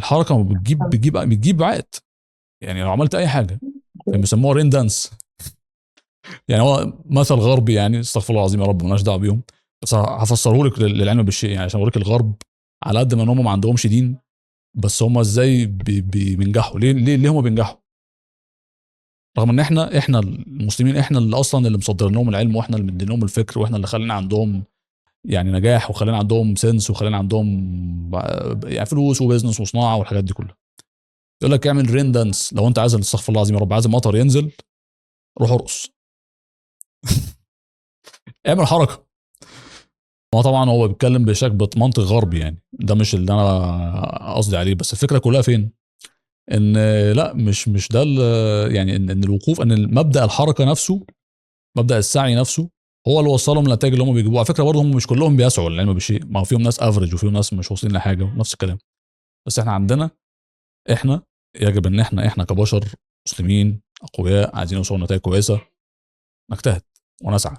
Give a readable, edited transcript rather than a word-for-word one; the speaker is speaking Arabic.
الحركه بتجيب عائد. يعني لو عملت اي حاجه بيسموها رين دانس. يعني هو مثل غربي، يعني استغفر الله العظيم يا رب مالناش دعوه بيهم، بس هفسره لك للعلم بالشيء، يعني عشان اوريك الغرب على قد ما ان هم ما عندهمش دين، بس هم ازاي بينجحوا. ليه هم بينجحوا؟ رغم ان احنا المسلمين، احنا اللي اصلا اللي مصدر لهم العلم، واحنا اللي مدين لهم الفكر، واحنا اللي خلينا عندهم يعني نجاح، وخلينا عندهم سنس، وخلينا عندهم يعني فلوس وبزنس وصناعه والحاجات دي كلها. يقول لك اعمل رين دانس، لو انت عايز استغفر الله العظيم يا رب، عايز المطر ينزل روح ارقص. اعمل حركه. هو طبعا هو بيتكلم بشكل بمنطق غربي، يعني ده مش اللي انا قصدي عليه، بس الفكره كلها فين؟ ان لا، مش ده يعني ان الوقوف، ان مبدا الحركه نفسه، مبدا السعي نفسه هو اللي وصلهم للنتائج اللي هم بيجيبوها. على فكره برضه هم مش كلهم بيسعوا للعلم بالشيء، ما هو فيهم ناس افريج وفيهم ناس مش واصلين لحاجه ونفس الكلام. بس احنا عندنا، احنا يجب ان احنا كبشر مسلمين اقوياء عايزين نوصل لنتائج كويسه نجتهد ونسعى.